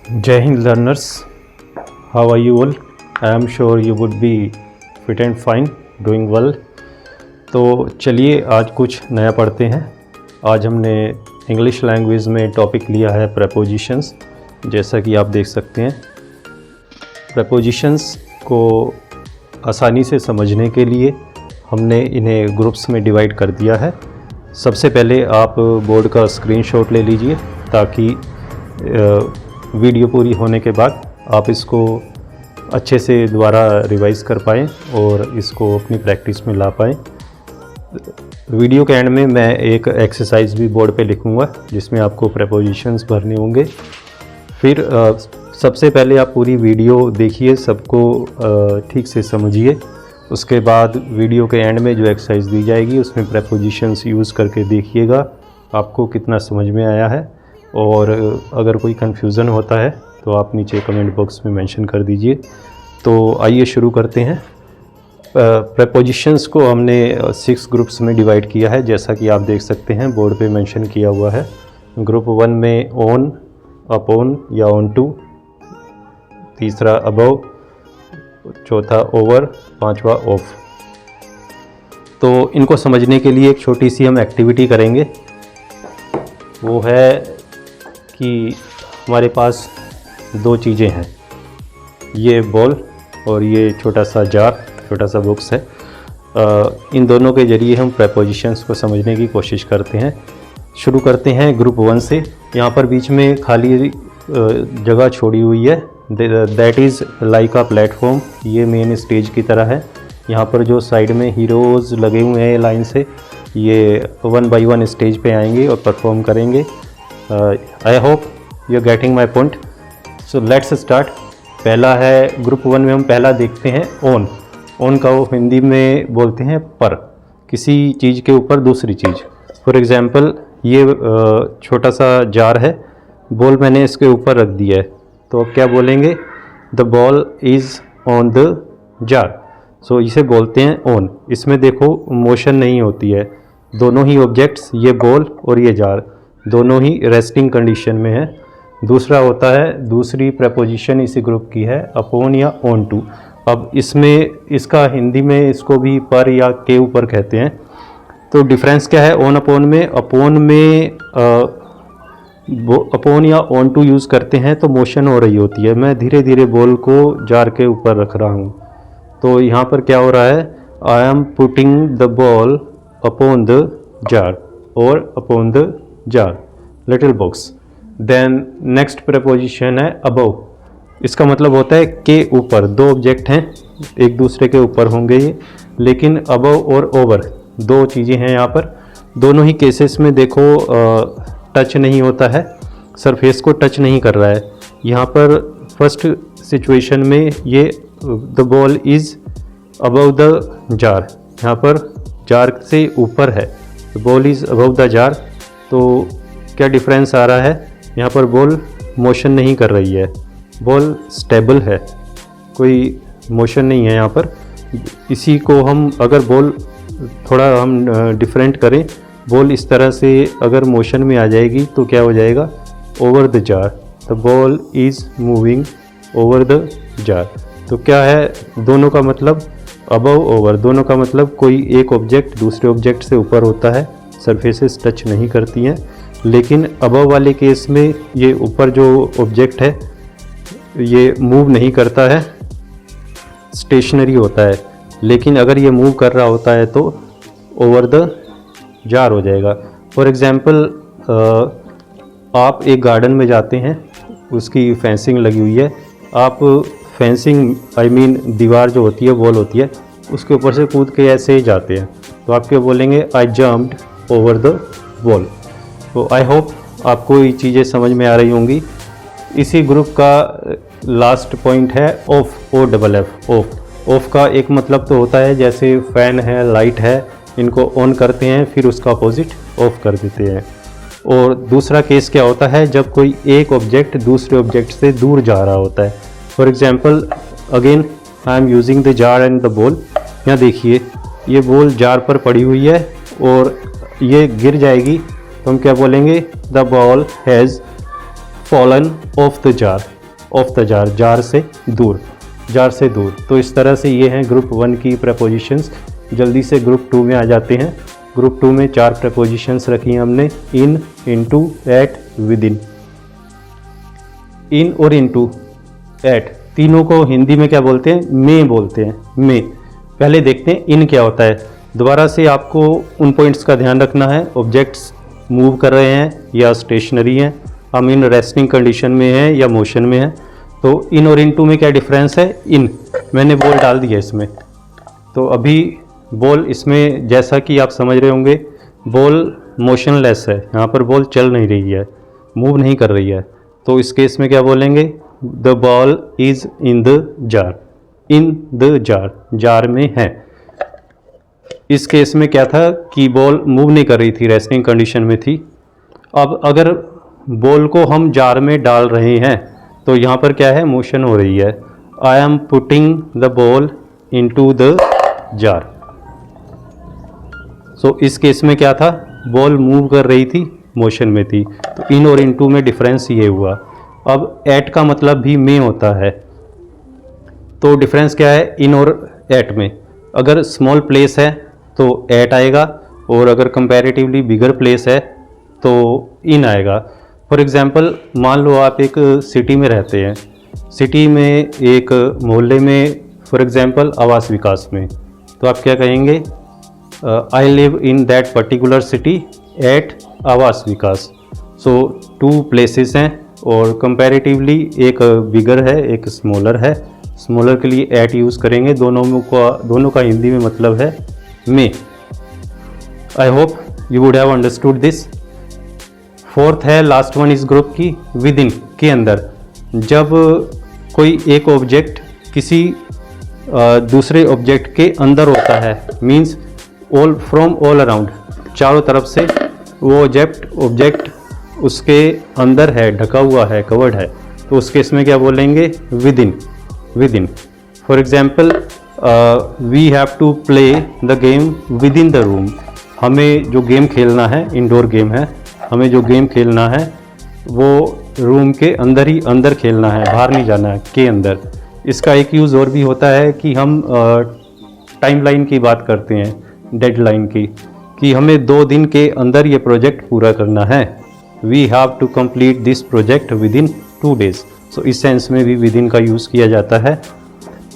Jai Hind learners, how are you all? I am sure you would be fit and fine, doing well. तो चलिए आज कुछ नया पढ़ते हैं। आज हमने इंग्लिश लैंग्वेज में टॉपिक लिया है प्रेपोजिशंस। जैसा कि आप देख सकते हैं, प्रेपोजिशंस को आसानी से समझने के लिए हमने इन्हें ग्रुप्स में डिवाइड कर दिया है। सबसे पहले आप बोर्ड का स्क्रीनशॉट ले लीजिए ताकि वीडियो पूरी होने के बाद आप इसको अच्छे से दोबारा रिवाइज़ कर पाएँ और इसको अपनी प्रैक्टिस में ला पाएँ। वीडियो के एंड में मैं एक एक्सरसाइज भी बोर्ड पे लिखूँगा जिसमें आपको प्रेपोजिशंस भरने होंगे। फिर सबसे पहले आप पूरी वीडियो देखिए, सबको ठीक से समझिए। उसके बाद वीडियो के एंड में जो एक्सरसाइज दी जाएगी उसमें प्रेपोजिशंस यूज़ करके देखिएगा आपको कितना समझ में आया है। और अगर कोई कन्फ्यूज़न होता है तो आप नीचे कमेंट बॉक्स में मेंशन कर दीजिए। तो आइए शुरू करते हैं। प्रेपोजिशंस को हमने 6 ग्रुप्स में डिवाइड किया है, जैसा कि आप देख सकते हैं बोर्ड पे मेंशन किया हुआ है। ग्रुप 1 में ऑन, अपॉन या ऑन टू, तीसरा अबव, चौथा ओवर, पांचवा ऑफ। तो इनको समझने के लिए एक छोटी सी हम एक्टिविटी करेंगे। वो है कि हमारे पास 2 चीज़ें हैं, ये बॉल और ये छोटा सा जार, छोटा सा बॉक्स है। इन दोनों के ज़रिए हम प्रेपोजिशंस को समझने की कोशिश करते हैं। शुरू करते हैं ग्रुप 1 से। यहाँ पर बीच में खाली जगह छोड़ी हुई है, that is like a platform. ये मेन स्टेज की तरह है। यहाँ पर जो साइड में हीरोज़ लगे हुए हैं लाइन से, ये 1 बाय 1 स्टेज पे आएंगे और परफॉर्म करेंगे। I hope you are getting my point. So let's start. पहला है ग्रुप 1 में हम पहला देखते हैं ऑन। ऑन का वो हिंदी में बोलते हैं पर, किसी चीज़ के ऊपर दूसरी चीज़। फॉर एग्ज़ाम्पल ये छोटा सा जार है, बॉल मैंने इसके ऊपर रख दिया है, तो अब क्या बोलेंगे? The ball is on the jar. So इसे बोलते हैं ऑन। इसमें देखो मोशन नहीं होती है, दोनों ही ऑब्जेक्ट्स, ये बॉल और ये जार, दोनों ही रेस्टिंग कंडीशन में है। दूसरा होता है, दूसरी प्रेपोजिशन इसी ग्रुप की है अपॉन या ऑन टू। अब इसमें इसका हिंदी में इसको भी पर या के ऊपर कहते हैं। तो डिफरेंस क्या है ऑन अपॉन में? अपॉन में अपॉन या ऑन टू यूज़ करते हैं तो मोशन हो रही होती है, मैं धीरे धीरे बॉल को जार के ऊपर रख रहा हूँ। तो यहाँ पर क्या हो रहा है? I am putting the ball upon the jar और upon the jar, little box. Then next preposition है अबव। इसका मतलब होता है के ऊपर। 2 ऑब्जेक्ट हैं, एक दूसरे के ऊपर होंगे ये, लेकिन अबव और ओवर 2 चीज़ें हैं यहाँ पर। दोनों ही केसेस में देखो टच नहीं होता है, सरफेस को टच नहीं कर रहा है। यहाँ पर फर्स्ट सिचुएशन में ये the ball is above the jar, यहाँ पर जार से ऊपर है, the ball is above the jar. तो क्या डिफरेंस आ रहा है? यहाँ पर बॉल मोशन नहीं कर रही है, बॉल स्टेबल है, कोई मोशन नहीं है यहाँ पर। इसी को हम अगर बॉल थोड़ा हम डिफरेंट करें, बॉल इस तरह से अगर मोशन में आ जाएगी तो क्या हो जाएगा? Over the jar, the ball is moving over the jar. तो क्या है दोनों का मतलब? अबव ओवर, दोनों का मतलब कोई एक ऑब्जेक्ट दूसरे ऑब्जेक्ट से ऊपर होता है, सरफेसेस टच नहीं करती हैं। लेकिन अबव वाले केस में ये ऊपर जो ऑब्जेक्ट है ये मूव नहीं करता है, स्टेशनरी होता है। लेकिन अगर ये मूव कर रहा होता है तो ओवर द जार हो जाएगा। फॉर एग्ज़ाम्पल आप एक गार्डन में जाते हैं, उसकी फेंसिंग लगी हुई है, आप फेंसिंग दीवार जो होती है, वॉल होती है, उसके ऊपर से कूद के ऐसे ही जाते हैं, तो आप क्या बोलेंगे? आई जम्प्ड ओवर द वॉल। तो आई होप आपको ये चीज़ें समझ में आ रही होंगी। इसी ग्रुप का लास्ट पॉइंट है off, O double F, off. Off का एक मतलब तो होता है जैसे फ़ैन है, लाइट है, इनको ऑन करते हैं फिर उसका अपोजिट ऑफ कर देते हैं। और दूसरा केस क्या होता है? जब कोई एक ऑब्जेक्ट दूसरे ऑब्जेक्ट से दूर जा रहा होता है। For example again I am using the jar and the ball. यहाँ देखिए ये बॉल जार पर पड़ी हुई है और ये गिर जाएगी, तो हम क्या बोलेंगे? The ball has fallen of the jar. Of the jar, jar से दूर, जार से दूर। तो इस तरह से ये हैं ग्रुप 1 की प्रपोजिशंस। जल्दी से ग्रुप 2 में आ जाते हैं। ग्रुप 2 में 4 प्रपोजिशंस रखी हैं हमने, इन, इनटू, एट, विद इन। इन और इनटू, एट, तीनों को हिंदी में क्या बोलते हैं? में बोलते हैं, में। पहले देखते हैं इन क्या होता है। दोबारा से आपको उन पॉइंट्स का ध्यान रखना है, ऑब्जेक्ट्स मूव कर रहे हैं या स्टेशनरी हैं, हम इन रेस्टिंग कंडीशन में हैं या मोशन में हैं। तो इन और इनटू में क्या डिफरेंस है? इन, मैंने बॉल डाल दिया इसमें, तो अभी बॉल इसमें जैसा कि आप समझ रहे होंगे बॉल मोशनलेस है, यहाँ पर बॉल चल नहीं रही है, मूव नहीं कर रही है। तो इस केस में क्या बोलेंगे? The ball is in the jar, in the jar, jar में है। इस केस में क्या था कि बॉल मूव नहीं कर रही थी, रेस्टिंग कंडीशन में थी। अब अगर बॉल को हम जार में डाल रहे हैं तो यहाँ पर क्या है? मोशन हो रही है। I am putting the ball into the jar. So इस केस में क्या था? बॉल मूव कर रही थी, मोशन में थी। तो इन और इनटू में डिफरेंस ये हुआ। अब एट का मतलब भी में होता है, तो डिफरेंस क्या है इन और एट में? अगर स्मॉल प्लेस है तो एट आएगा, और अगर कंपैरेटिवली बिगर प्लेस है तो इन आएगा। फॉर एग्जांपल मान लो आप एक सिटी में रहते हैं, सिटी में एक मोहल्ले में, फॉर एग्जांपल आवास विकास में, तो आप क्या कहेंगे? I live in that particular city at Awas Vikas. So 2 places हैं और कंपैरेटिवली एक बिगर है एक स्मॉलर है। स्मॉलर के लिए एट यूज़ करेंगे। दोनों का हिंदी में मतलब है में। आई hope you would have understood this. Fourth है, लास्ट वन इस ग्रुप की, विद इन के अंदर। जब कोई एक ऑब्जेक्ट किसी दूसरे ऑब्जेक्ट के अंदर होता है, means all from all around, चारों तरफ से वो ऑब्जेक्ट उसके अंदर है, ढका हुआ है, कवर्ड है, तो उस केस में क्या बोलेंगे? Within, within. For example we have to play the game within the room. हमें जो गेम खेलना है, इंडोर गेम है, हमें जो गेम खेलना है वो रूम के अंदर ही अंदर खेलना है, बाहर नहीं जाना है, के अंदर। इसका एक यूज़ और भी होता है कि हम टाइम लाइन की बात करते हैं, डेडलाइन की, कि हमें 2 दिन के अंदर ये प्रोजेक्ट पूरा करना है। We have to complete this project within 2 days। सो इस सेंस में भी विद इन का यूज़ किया जाता है।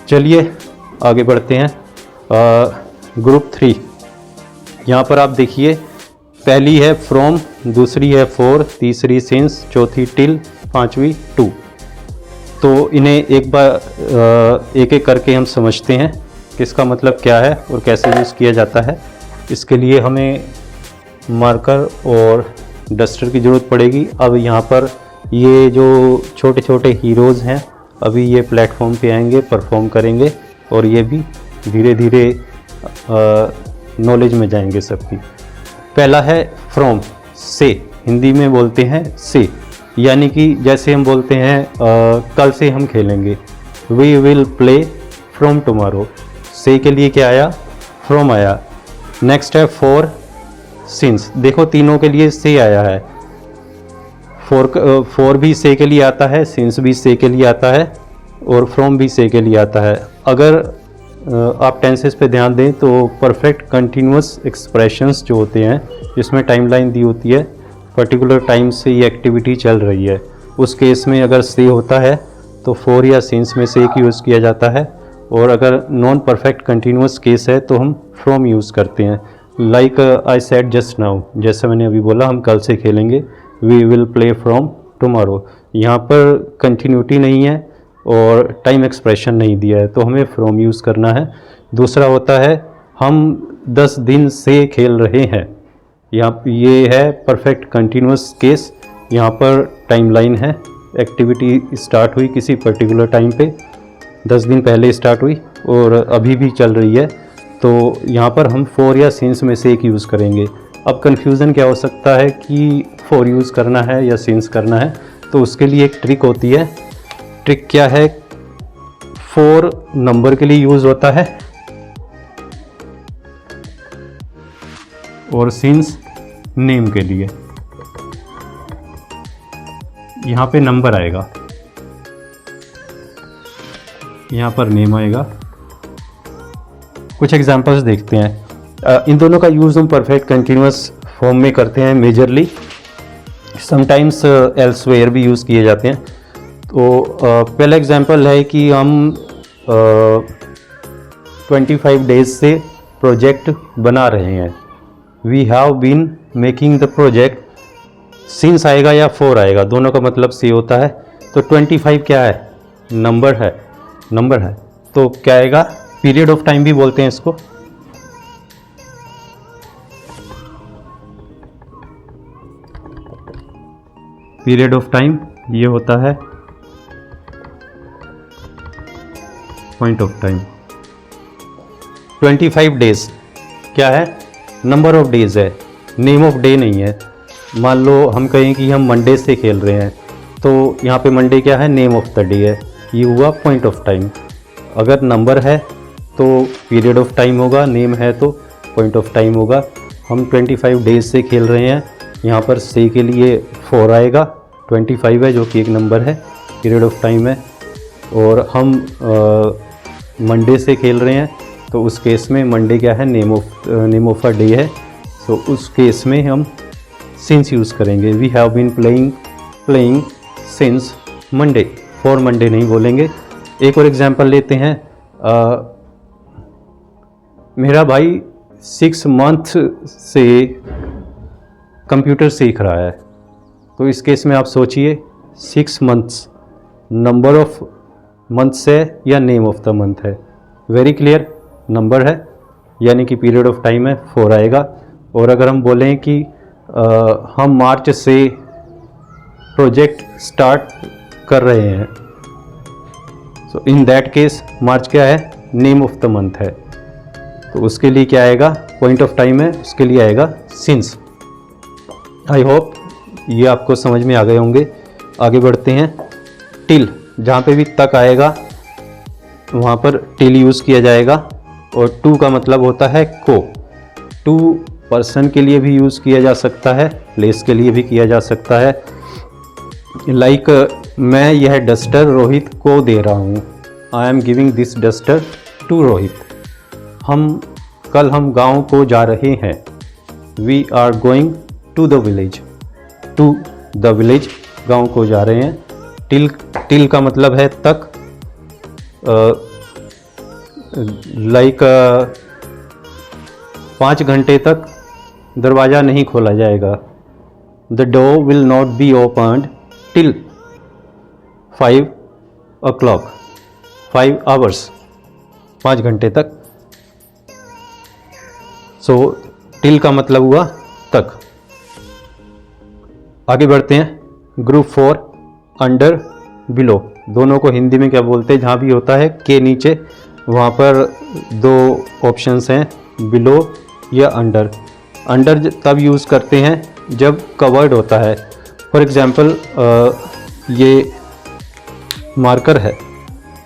चलिए आगे बढ़ते हैं। ग्रुप 3, यहाँ पर आप देखिए, पहली है फ्रॉम, दूसरी है फॉर, तीसरी सिंस, चौथी टिल, 5वीं टू। तो इन्हें एक एक करके हम समझते हैं कि इसका मतलब क्या है और कैसे यूज़ किया जाता है। इसके लिए हमें मार्कर और डस्टर की ज़रूरत पड़ेगी। अब यहाँ पर ये जो छोटे छोटे हीरोज़ हैं, अभी ये प्लेटफॉर्म पे आएंगे, परफॉर्म करेंगे, और ये भी धीरे धीरे नॉलेज में जाएंगे सबकी। पहला है फ्रॉम, से, हिंदी में बोलते हैं से, यानी कि जैसे हम बोलते हैं कल से हम खेलेंगे, we will play from tomorrow. से के लिए क्या आया? फ्रॉम आया। नेक्स्ट है फॉर, सिंस। देखो तीनों के लिए से आया है। फॉर भी से के लिए आता है, सिंस भी से के लिए आता है, और फ्रॉम भी से के लिए आता है। अगर आप टेंसेस पे ध्यान दें तो परफेक्ट कंटिन्यूअस एक्सप्रेशंस जो होते हैं, जिसमें टाइमलाइन दी होती है, पर्टिकुलर टाइम से ये एक्टिविटी चल रही है, उस केस में अगर से होता है तो फॉर या सिंस में से की यूज़ किया जाता है। और अगर नॉन परफेक्ट कंटिन्यूअस केस है तो हम फ्रॉम यूज़ करते हैं। Like I said just now, जैसे मैंने अभी बोला, हम कल से खेलेंगे, we will play from tomorrow. यहाँ पर कंटिन्यूटी नहीं है और टाइम एक्सप्रेशन नहीं दिया है, तो हमें फ्रॉम यूज़ करना है। दूसरा होता है हम 10 दिन से खेल रहे हैं। यहाँ ये है परफेक्ट कंटिन्यूअस केस। यहाँ पर टाइमलाइन है, एक्टिविटी स्टार्ट हुई किसी पर्टिकुलर टाइम पे, 10 दिन पहले स्टार्ट हुई और अभी भी चल रही है, तो यहाँ पर हम फॉर या सिंस में से एक यूज़ करेंगे। अब कन्फ्यूज़न क्या हो सकता है कि फॉर यूज़ करना है या सिंस करना है, तो उसके लिए एक ट्रिक होती है। ट्रिक क्या है? फॉर नंबर के लिए यूज़ होता है और सिंस नेम के लिए। यहाँ पे नंबर आएगा, यहाँ पर नेम आएगा। कुछ एग्जांपल्स देखते हैं। इन दोनों का यूज़ हम परफेक्ट कंटिन्यूअस फॉर्म में करते हैं मेजरली, समटाइम्स एल्सवेयर भी यूज़ किए जाते हैं। तो पहला एग्जांपल है कि हम 25 डेज से प्रोजेक्ट बना रहे हैं। We have been making the project, since आएगा या फॉर आएगा, दोनों का मतलब से होता है। तो 25 क्या है? नंबर है। तो क्या आएगा? पीरियड ऑफ टाइम भी बोलते हैं इसको। पीरियड ऑफ टाइम ये होता है पॉइंट ऑफ टाइम। 25 डेज क्या है? नंबर ऑफ डेज है, नेम ऑफ डे नहीं है। मान लो हम कहें कि हम मंडे से खेल रहे हैं, तो यहाँ पे मंडे क्या है? नेम ऑफ द डे है, ये हुआ पॉइंट ऑफ टाइम। अगर नंबर है तो पीरियड ऑफ टाइम होगा, नेम है तो पॉइंट ऑफ टाइम होगा। हम 25 डेज से खेल रहे हैं, यहाँ पर से के लिए 4 आएगा, 25 है जो कि एक नंबर है, पीरियड ऑफ टाइम है। और हम मंडे से खेल रहे हैं, तो उस केस में मंडे क्या है? नेम ऑफ अ डे है। सो उस केस में हम सिंस यूज़ करेंगे। We have been playing since Monday, for Monday नहीं बोलेंगे। एक और एग्जांपल लेते हैं। मेरा भाई 6 मंथ से कंप्यूटर सीख रहा है। तो इस केस में आप सोचिए 6 मंथ्स नंबर ऑफ मंथ्स है या नेम ऑफ द मंथ है? वेरी क्लियर, नंबर है, यानी कि पीरियड ऑफ टाइम है, 4 आएगा। और अगर हम बोलें कि हम मार्च से प्रोजेक्ट स्टार्ट कर रहे हैं, सो इन दैट केस मार्च क्या है? नेम ऑफ द मंथ है, तो उसके लिए क्या आएगा? पॉइंट ऑफ टाइम है, उसके लिए आएगा सिंस। आई होप ये आपको समझ में आ गए होंगे। आगे बढ़ते हैं। टिल, जहाँ पे भी तक आएगा वहाँ पर टिल यूज़ किया जाएगा। और टू का मतलब होता है को। टू पर्सन के लिए भी यूज़ किया जा सकता है, प्लेस के लिए भी किया जा सकता है। लाइक मैं यह डस्टर रोहित को दे रहा हूँ, I am giving this duster to Rohit. कल हम गांव को जा रहे हैं, we are going to the village. To the village, गांव को जा रहे हैं। टिल का मतलब है तक। लाइक 5 घंटे तक दरवाज़ा नहीं खोला जाएगा। The door will not be opened till 5 o'clock, 5 hours, 5 घंटे तक। सो टिल का मतलब हुआ तक। आगे बढ़ते हैं। ग्रुप 4, अंडर, बिलो, दोनों को हिंदी में क्या बोलते हैं? जहाँ भी होता है के नीचे, वहाँ पर 2 ऑप्शंस हैं, बिलो या अंडर। अंडर तब यूज़ करते हैं जब कवर्ड होता है। फॉर एग्ज़ाम्पल ये मार्कर है,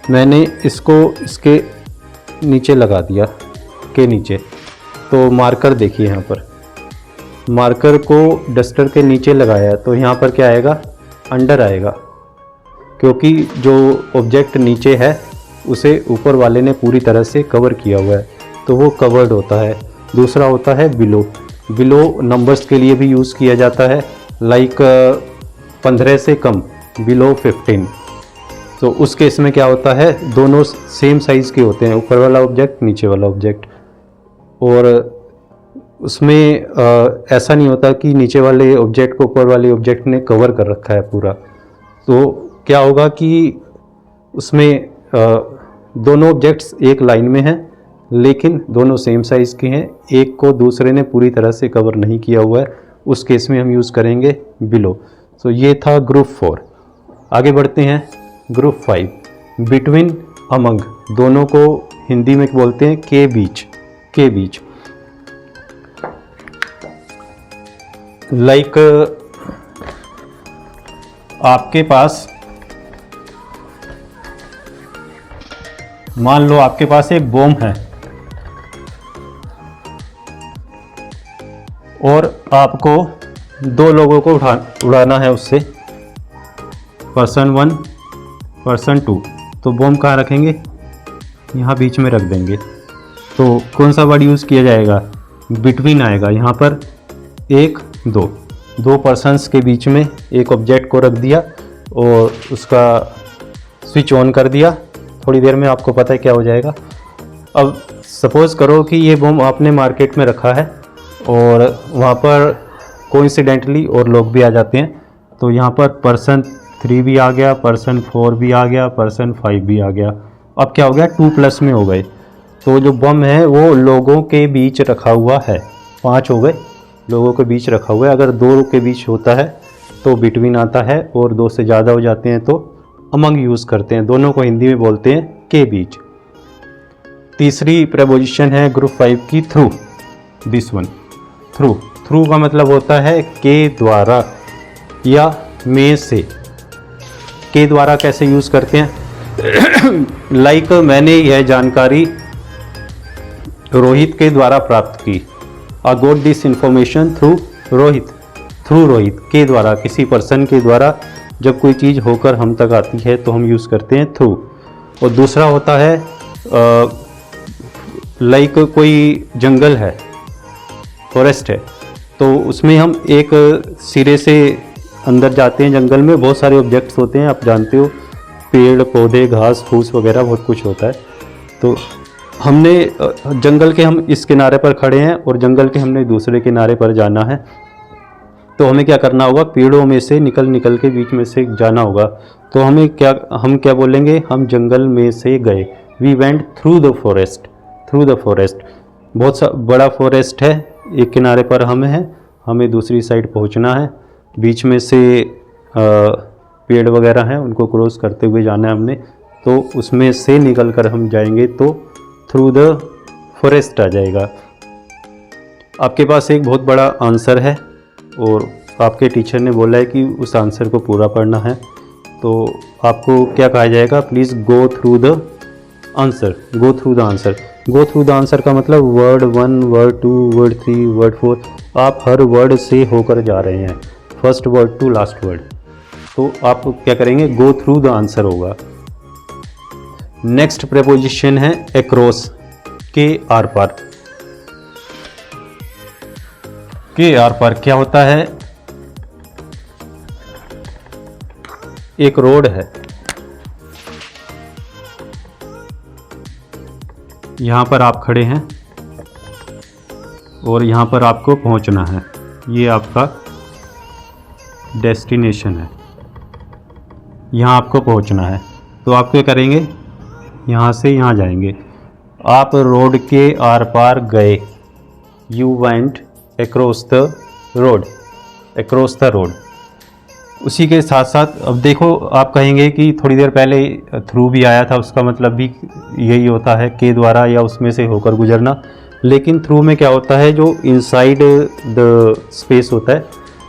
मैंने इसको इसके नीचे लगा दिया, के नीचे, तो मार्कर देखिए यहाँ पर, मार्कर को डस्टर के नीचे लगाया, तो यहाँ पर क्या आएगा? अंडर आएगा, क्योंकि जो ऑब्जेक्ट नीचे है उसे ऊपर वाले ने पूरी तरह से कवर किया हुआ है, तो वो कवर्ड होता है। दूसरा होता है बिलो। बिलो नंबर्स के लिए भी यूज़ किया जाता है, लाइक 15 से कम, बिलो 15। तो उस केस में क्या होता है? दोनों सेम साइज़ के होते हैं, ऊपर वाला ऑब्जेक्ट, नीचे वाला ऑब्जेक्ट। और उसमें ऐसा नहीं होता कि नीचे वाले ऑब्जेक्ट को ऊपर वाले ऑब्जेक्ट ने कवर कर रखा है पूरा। तो क्या होगा कि उसमें दोनों ऑब्जेक्ट्स एक लाइन में हैं, लेकिन दोनों सेम साइज़ के हैं, एक को दूसरे ने पूरी तरह से कवर नहीं किया हुआ है, उस केस में हम यूज़ करेंगे बिलो। सो ये था ग्रुप 4। आगे बढ़ते हैं। ग्रुप 5, बिटवीन, अमंग, दोनों को हिंदी में बोलते हैं के बीच, के बीच। लाइक आपके पास, मान लो आपके पास एक बॉम्ब है और आपको 2 लोगों को उड़ाना है उससे, पर्सन 1 पर्सन 2। तो बॉम्ब कहाँ रखेंगे? यहाँ बीच में रख देंगे। तो कौन सा वर्ड यूज़ किया जाएगा? बिटवीन आएगा। यहाँ पर 1 2 दो पर्सन्स के बीच में एक ऑब्जेक्ट को रख दिया और उसका स्विच ऑन कर दिया। थोड़ी देर में आपको पता है क्या हो जाएगा। अब सपोज़ करो कि ये बम आपने मार्केट में रखा है और वहाँ पर कोइंसिडेंटली और लोग भी आ जाते हैं। तो यहाँ पर पर्सन 3 भी आ गया, पर्सन 4 भी आ गया, पर्सन 5 भी आ गया। अब क्या हो गया? 2+ में हो गए। तो जो बम है वो लोगों के बीच रखा हुआ है। 5 हो गए, लोगों के बीच रखा हुआ है। अगर 2 के बीच होता है तो बिटवीन आता है और 2 से ज़्यादा हो जाते हैं तो अमंग यूज़ करते हैं। दोनों को हिंदी में बोलते हैं के बीच। तीसरी प्रेपोजिशन है ग्रुप 5 की, through. This one, through. Through का मतलब होता है के द्वारा या में से। के द्वारा कैसे यूज़ करते हैं? लाइक मैंने यह जानकारी रोहित के द्वारा प्राप्त की। I got this information through Rohit. Through Rohit, के द्वारा, किसी पर्सन के द्वारा जब कोई चीज़ होकर हम तक आती है तो हम यूज़ करते हैं थ्रू। और दूसरा होता है लाइक कोई जंगल है, फॉरेस्ट है, तो उसमें हम एक सिरे से अंदर जाते हैं। जंगल में बहुत सारे ऑब्जेक्ट्स होते हैं, आप जानते हो, पेड़ पौधे घास फूस वगैरह बहुत कुछ होता है। तो हमने जंगल के हम इस किनारे पर खड़े हैं और जंगल के हमने दूसरे किनारे पर जाना है। तो हमें क्या करना होगा? पेड़ों में से निकल के बीच में से जाना होगा। तो हम क्या बोलेंगे? हम जंगल में से गए। We went through the forest. Through the forest, बहुत बड़ा फॉरेस्ट है, एक किनारे पर हम हैं, हमें दूसरी साइड पहुंचना है। बीच में से पेड़ वगैरह हैं, उनको क्रॉस करते हुए जाना है हमने। तो उसमें से निकल कर हम जाएंगे तो थ्रू द फॉरेस्ट आ जाएगा। आपके पास एक बहुत बड़ा आंसर है और आपके टीचर ने बोला है कि उस आंसर को पूरा पढ़ना है। तो आपको क्या कहा जाएगा? Please go through the answer. Go through the answer. Go through the answer का मतलब वर्ड 1, वर्ड 2, वर्ड 3, वर्ड 4, आप हर वर्ड से होकर जा रहे हैं, first word to last word. तो आप क्या करेंगे? गो थ्रू द आंसर होगा। नेक्स्ट प्रेपोजिशन है अक्रॉस, के आर पार। के आर पार क्या होता है? एक रोड है, यहाँ पर आप खड़े हैं और यहाँ पर आपको पहुँचना है। ये आपका डेस्टिनेशन है, यहाँ आपको पहुँचना है। तो आप क्या करेंगे? यहाँ से यहाँ जाएंगे। आप रोड के आर पार गए। You went across the road. Across the road. उसी के साथ साथ अब देखो, आप कहेंगे कि थोड़ी देर पहले थ्रू भी आया था, उसका मतलब भी यही होता है, के द्वारा या उसमें से होकर गुजरना। लेकिन थ्रू में क्या होता है? जो इनसाइड द स्पेस होता है,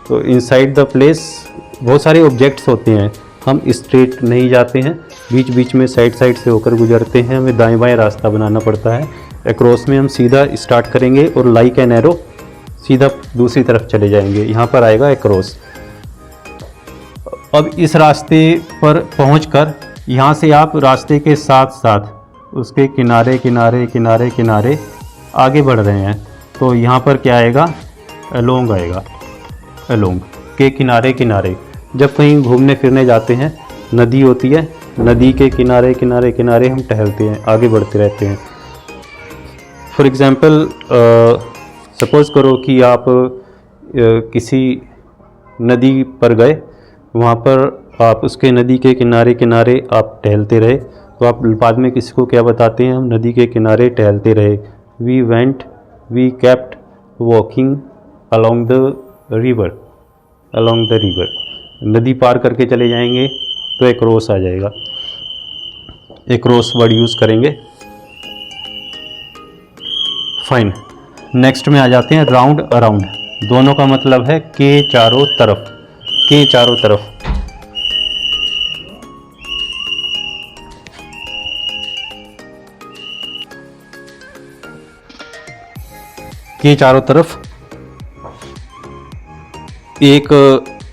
तो इनसाइड द प्लेस बहुत सारे ऑब्जेक्ट्स होते हैं। हम स्ट्रेट नहीं जाते हैं, बीच बीच में साइड से होकर गुजरते हैं, हमें दाएं बाएं रास्ता बनाना पड़ता है। अक्रॉस में हम सीधा स्टार्ट करेंगे और लाइक एन एरो सीधा दूसरी तरफ चले जाएंगे। यहाँ पर आएगा अक्रॉस। अब इस रास्ते पर पहुंचकर यहाँ से आप रास्ते के साथ साथ उसके किनारे किनारे किनारे किनारे आगे बढ़ रहे हैं। तो यहाँ पर क्या आएगा? अलोंग आएगा। अलोंग, के किनारे किनारे। जब कहीं घूमने फिरने जाते हैं, नदी होती है, नदी के किनारे किनारे किनारे हम टहलते हैं, आगे बढ़ते रहते हैं। फॉर एग्ज़ाम्पल सपोज़ करो कि आप किसी नदी पर गए, वहाँ पर आप उसके नदी के किनारे किनारे आप टहलते रहे, तो आप बाद में किसी को क्या बताते हैं? हम नदी के किनारे टहलते रहे। We kept walking along the river. Along the river, नदी पार करके चले जाएंगे तो एक क्रॉस आ जाएगा। एक क्रॉस वर्ड यूज़ करेंगे। फाइन। नेक्स्ट में आ जाते हैं राउंड अराउंड। दोनों का मतलब है के चारों तरफ। के चारों तरफ। के चारों तरफ एक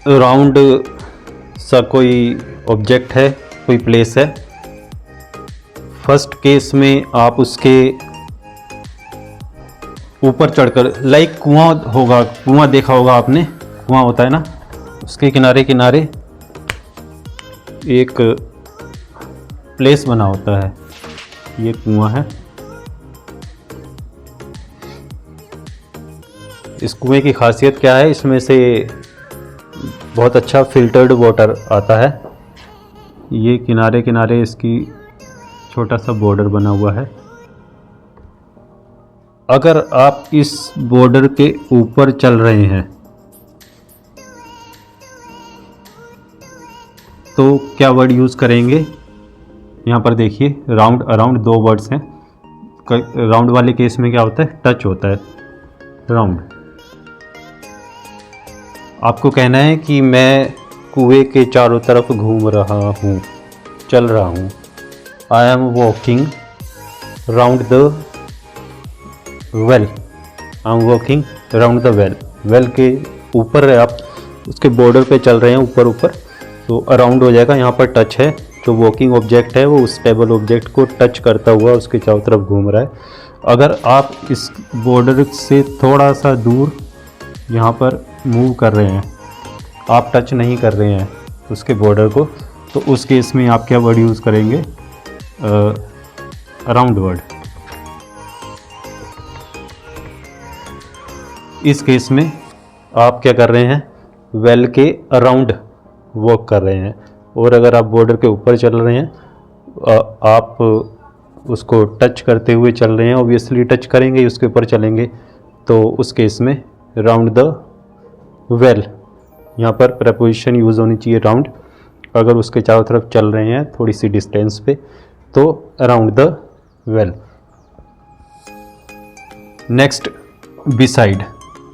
राउंड सा कोई ऑब्जेक्ट है, कोई प्लेस है। फर्स्ट केस में आप उसके ऊपर चढ़कर, लाइक कुआं होगा, कुआं देखा होगा आपने, कुआं होता है ना, उसके किनारे किनारे एक प्लेस बना होता है, ये कुआं है। इस कुएं की खासियत क्या है, इसमें से बहुत अच्छा फिल्टर्ड वाटर आता है। ये किनारे किनारे इसकी छोटा सा बॉर्डर बना हुआ है। अगर आप इस बॉर्डर के ऊपर चल रहे हैं तो क्या वर्ड यूज़ करेंगे, यहाँ पर देखिए राउंड अराउंड 2 वर्ड्स हैं। राउंड वाले केस में क्या होता है, टच होता है, राउंड। आपको कहना है कि मैं कुएं के चारों तरफ घूम रहा हूँ, चल रहा हूँ। I am walking round the well, I am walking round the well. Well के ऊपर है, आप उसके बॉर्डर पे चल रहे हैं ऊपर ऊपर, तो अराउंड हो जाएगा। यहाँ पर टच है, जो वॉकिंग ऑब्जेक्ट है वो उस टेबल ऑब्जेक्ट को टच करता हुआ उसके चारों तरफ घूम रहा है। अगर आप इस बॉर्डर से थोड़ा सा दूर यहाँ पर मूव कर रहे हैं, आप टच नहीं कर रहे हैं उसके बॉर्डर को, तो उस केस में आप क्या वर्ड यूज़ करेंगे, अराउंड वर्ड। इस केस में आप क्या कर रहे हैं, वेल के अराउंड वॉक कर रहे हैं। और अगर आप बॉर्डर के ऊपर चल रहे हैं, आप उसको टच करते हुए चल रहे हैं, ऑब्वियसली टच करेंगे, उसके ऊपर चलेंगे, तो उस केस में राउंड द वेल, यहाँ पर प्रपोजिशन यूज़ होनी चाहिए राउंड। अगर उसके चारों तरफ चल रहे हैं थोड़ी सी डिस्टेंस पे, तो around the well. Next, beside.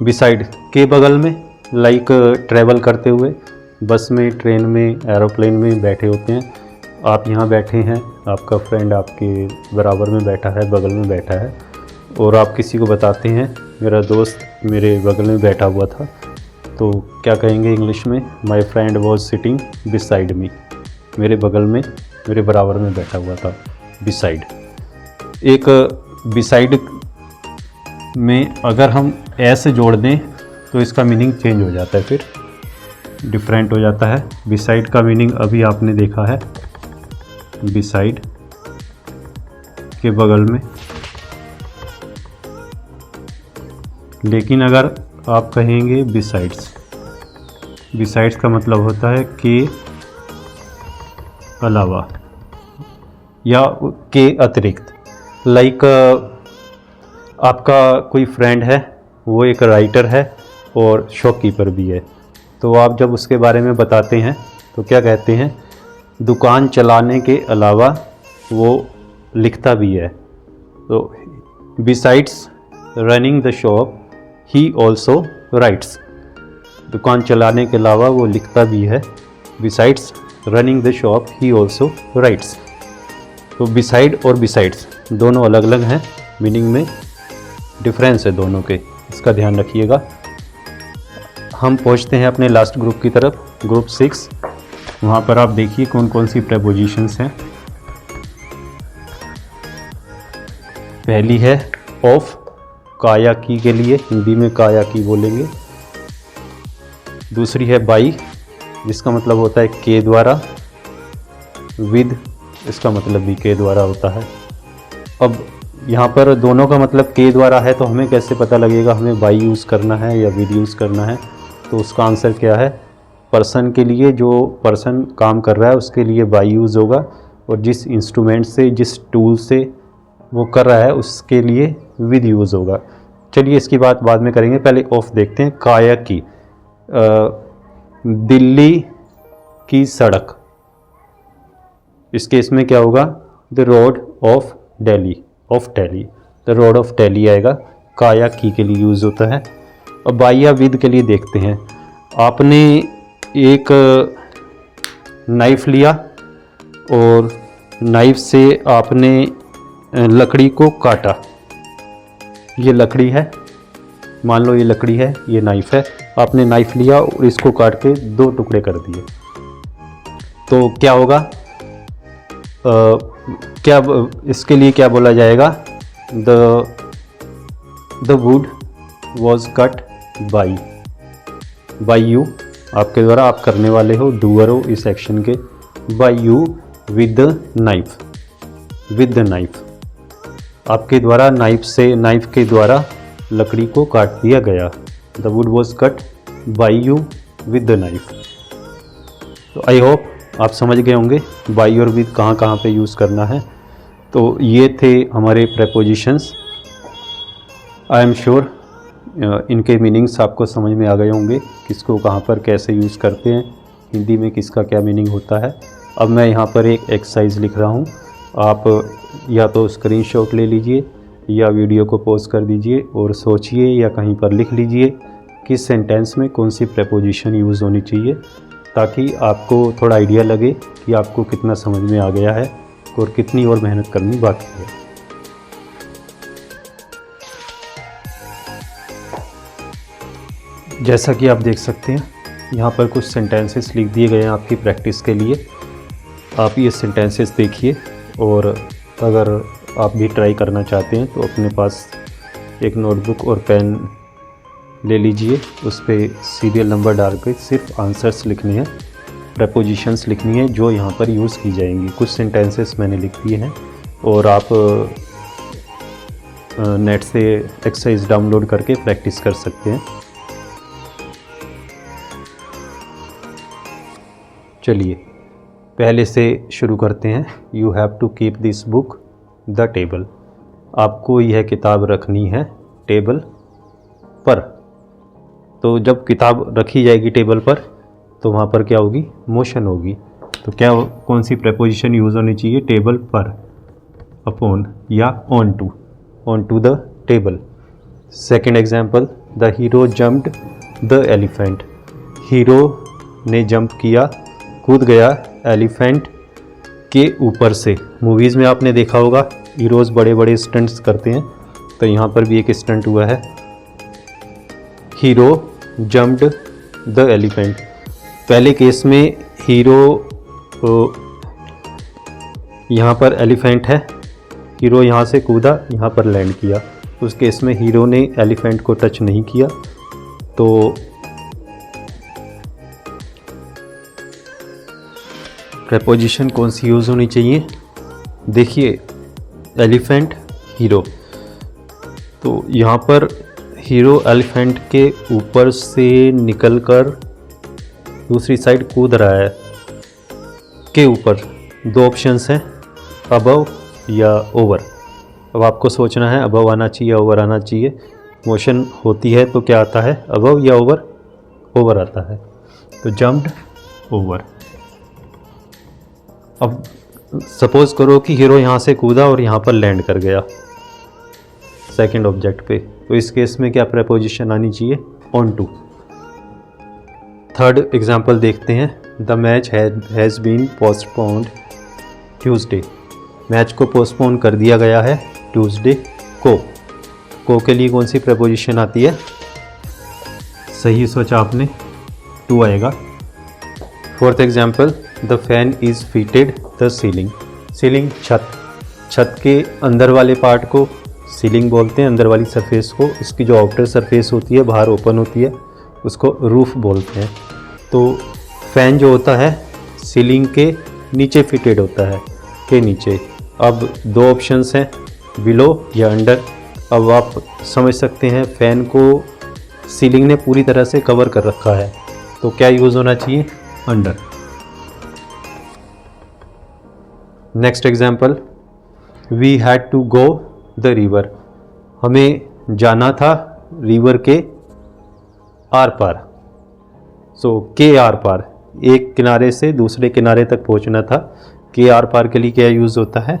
Beside के बगल में, लाइक ट्रैवल करते हुए बस में, ट्रेन में, एरोप्लेन में बैठे होते हैं। आप यहाँ बैठे हैं, आपका फ्रेंड आपके बराबर में बैठा है, बगल में बैठा है, और आप किसी को बताते हैं मेरा दोस्त मेरे बगल में बैठा हुआ था, तो क्या कहेंगे इंग्लिश में, my friend was sitting beside me, मेरे बगल में, मेरे बराबर में बैठा हुआ था, बिसाइड। एक बिसाइड में अगर हम ऐसे जोड़ दें तो इसका मीनिंग चेंज हो जाता है, फिर डिफरेंट हो जाता है। बिसाइड का मीनिंग अभी आपने देखा है, बिसाइड के बगल में। लेकिन अगर आप कहेंगे बिसाइड्स, बिसाइड्स का मतलब होता है के अलावा या के अतिरिक्त। लाइक आपका कोई फ्रेंड है, वो एक राइटर है और शॉपकीपर भी है, तो आप जब उसके बारे में बताते हैं तो क्या कहते हैं, दुकान चलाने के अलावा वो लिखता भी है। तो besides running the shop he also rights, दुकान चलाने के अलावा वो लिखता भी है। Besides running the shop he also rights. तो बिसाइड और बिसाइड्स दोनों अलग अलग हैं, मीनिंग में डिफरेंस है दोनों के, इसका ध्यान रखिएगा। हम पहुंचते हैं अपने लास्ट ग्रुप की तरफ, ग्रुप 6। वहाँ पर आप देखिए कौन कौन सी प्रेपोजिशंस हैं। पहली है ऑफ, काया की के लिए, हिंदी में काया की बोलेंगे। दूसरी है बाई, जिसका मतलब होता है के द्वारा। विद, इसका मतलब भी के द्वारा होता है। अब यहाँ पर दोनों का मतलब के द्वारा है, तो हमें कैसे पता लगेगा हमें बाई यूज़ करना है या विद यूज़ करना है, तो उसका आंसर क्या है, पर्सन के लिए, जो पर्सन काम कर रहा है उसके लिए बाई यूज़ होगा, और जिस इंस्ट्रूमेंट से, जिस टूल से वो कर रहा है उसके लिए विद यूज़ होगा। चलिए इसकी बात बाद में करेंगे, पहले ऑफ देखते हैं। काया की, दिल्ली की सड़क, इस केस में क्या होगा, the road of Delhi, of Delhi, the road of Delhi आएगा, काया की के लिए यूज़ होता है। अब बाई या विद के लिए देखते हैं। आपने एक नाइफ़ लिया और नाइफ़ से आपने लकड़ी को काटा, ये लकड़ी है, मान लो ये लकड़ी है, ये नाइफ़ है, आपने नाइफ़ लिया और इसको काट के 2 टुकड़े कर दिए, तो क्या होगा, क्या इसके लिए क्या बोला जाएगा? The wood was cut by you, आपके द्वारा, आप करने वाले हो, डूअर हो इस एक्शन के, by you with the knife, आपके द्वारा नाइफ के द्वारा लकड़ी को काट दिया गया। The wood was cut by you with the knife. तो आई होप आप समझ गए होंगे बाई और विद कहाँ कहाँ पे यूज़ करना है। तो ये थे हमारे प्रेपोजिशंस। आई एम श्योर इनके मीनिंग्स आपको समझ में आ गए होंगे, किसको कहाँ पर कैसे यूज़ करते हैं, हिंदी में किसका क्या मीनिंग होता है। अब मैं यहाँ पर एक एक्सरसाइज लिख रहा हूँ, आप या तो स्क्रीनशॉट ले लीजिए या वीडियो को पॉज कर दीजिए और सोचिए या कहीं पर लिख लीजिए किस सेंटेंस में कौन सी प्रेपोजिशन यूज़ होनी चाहिए, ताकि आपको थोड़ा आइडिया लगे कि आपको कितना समझ में आ गया है और कितनी और मेहनत करनी बाकी है। जैसा कि आप देख सकते हैं यहाँ पर कुछ सेंटेंसेस लिख दिए गए हैं आपकी प्रैक्टिस के लिए। आप ये सेंटेंसेस देखिए और अगर आप भी ट्राई करना चाहते हैं तो अपने पास एक नोटबुक और पेन ले लीजिए, उस पर सीरियल नंबर डाल के सिर्फ आंसर्स लिखने हैं, प्रेपोजिशंस लिखनी है जो यहाँ पर यूज़ की जाएंगी। कुछ सेंटेंसेस मैंने लिख दिए हैं और आप नेट से एक्सरसाइज डाउनलोड करके प्रैक्टिस कर सकते हैं। चलिए पहले से शुरू करते हैं। You have to keep this book the table, आपको यह किताब रखनी है टेबल पर। तो जब किताब रखी जाएगी टेबल पर तो वहाँ पर क्या होगी? मोशन होगी। तो क्या कौन सी प्रेपोजिशन यूज़ होनी चाहिए? टेबल पर, अपॉन या on to the table. Second example, the hero jumped the elephant, hero ने जंप किया, कूद गया एलिफेंट के ऊपर से। मूवीज़ में आपने देखा होगा हीरोज़ बड़े बड़े स्टंट्स करते हैं, तो यहाँ पर भी एक स्टंट हुआ है। हीरो जम्प्ड द एलिफेंट, पहले केस में हीरो, यहाँ पर एलिफेंट है, हीरो यहाँ से कूदा, यहाँ पर लैंड किया। उस केस में हीरो ने एलिफेंट को टच नहीं किया। तो प्रेपोजिशन कौन सी यूज़ होनी चाहिए? देखिए एलिफेंट, हीरो, तो यहाँ पर हीरो एलिफेंट के ऊपर से निकलकर दूसरी साइड कूद रहा है। के ऊपर दो ऑप्शंस हैं, अबव या ओवर। अब आपको सोचना है अबव आना चाहिए या ओवर आना चाहिए। मोशन होती है तो क्या आता है? अबव या ओवर? ओवर आता है। तो जंप्ड, ओवर। अब सपोज़ करो कि हीरो यहाँ से कूदा और यहाँ पर लैंड कर गया सेकंड ऑब्जेक्ट पे, तो इस केस में क्या प्रेपोजिशन आनी चाहिए? On to. थर्ड एग्जांपल देखते हैं, the match has been postponed Tuesday, match को पोस्टपोन कर दिया गया है ट्यूसडे को के लिए कौन सी प्रेपोजिशन आती है? सही सोचा आपने, टू आएगा। Fourth example, the fan is fitted the ceiling, ceiling छत के अंदर वाले पार्ट को सीलिंग बोलते हैं, अंदर वाली सरफेस को। इसकी जो आउटर सरफेस होती है बाहर ओपन होती है उसको रूफ बोलते हैं। तो फैन जो होता है सीलिंग के नीचे फिटेड होता है, के नीचे। अब दो ऑप्शंस हैं, बिलो या अंडर। अब आप समझ सकते हैं फैन को सीलिंग ने पूरी तरह से कवर कर रखा है, तो क्या यूज़ होना चाहिए? Under. Next example, we had to go the river, हमें जाना था रिवर के आर पार। सो के आर पार, एक किनारे से दूसरे किनारे तक पहुंचना था। के आर पार के लिए क्या यूज़ होता है?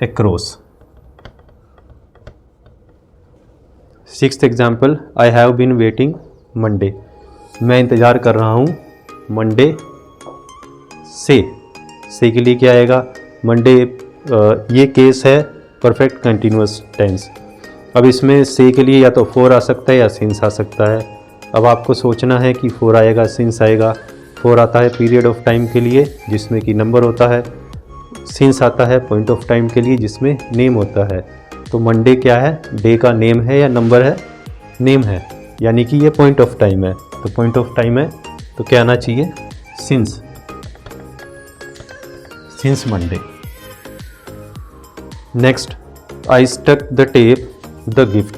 Across. Sixth example, I have been waiting Monday, मैं इंतज़ार कर रहा हूँ मंडे से के लिए क्या आएगा? मंडे। ये केस है परफेक्ट कंटिन्यूअस टेंस। अब इसमें से के लिए या तो फोर आ सकता है या सिंस आ सकता है। अब आपको सोचना है कि फोर आएगा सिंस आएगा। फोर आता है पीरियड ऑफ टाइम के लिए जिसमें कि नंबर होता है, सिंस आता है पॉइंट ऑफ टाइम के लिए जिसमें नेम होता है। तो मंडे क्या है, डे का नेम है या नंबर है, नेम है, यानी कि ये पॉइंट ऑफ टाइम है। तो पॉइंट ऑफ टाइम है तो क्या आना चाहिए, since Monday. Next, I stuck the tape the gift,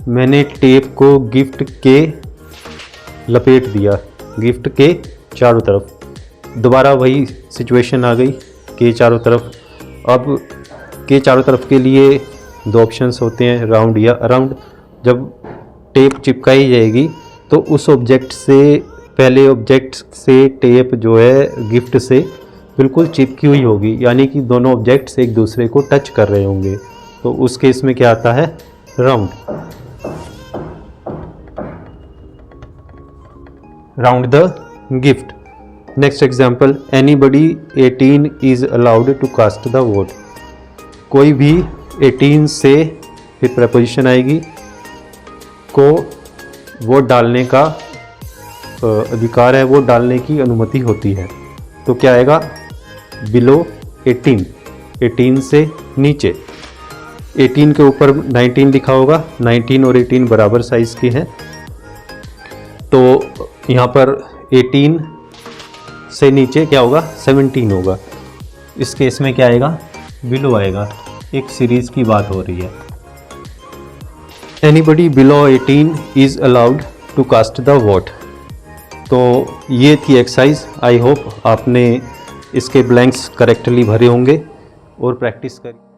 मैंने टेप को गिफ्ट के लपेट दिया, गिफ्ट के चारों तरफ। दोबारा वही सिचुएशन आ गई के चारों तरफ। अब के चारों तरफ के लिए दो ऑप्शंस होते हैं, राउंड या अराउंड। जब टेप चिपकाई जाएगी तो उस ऑब्जेक्ट से, पहले ऑब्जेक्ट से टेप जो है गिफ्ट से बिल्कुल चिपकी हुई होगी, यानी कि दोनों ऑब्जेक्ट्स एक दूसरे को टच कर रहे होंगे। तो उस केस में क्या आता है, round the gift. Next example, anybody 18 is allowed to cast the vote, कोई भी 18 से, फिर प्रपोजिशन आएगी, को वोट डालने का अधिकार है, वोट डालने की अनुमति होती है। तो क्या आएगा, बिलो 18, 18 से नीचे। 18 के ऊपर 19 लिखा होगा, 19 और 18 बराबर साइज के हैं। तो यहाँ पर 18 से नीचे क्या होगा, 17 होगा। इस केस में क्या आएगा, बिलो आएगा। एक सीरीज की बात हो रही है। Anybody below 18 is allowed to cast the vote. तो ये थी एक्सरसाइज। आई होप आपने इसके ब्लैंक्स करेक्टली भरे होंगे और प्रैक्टिस करी।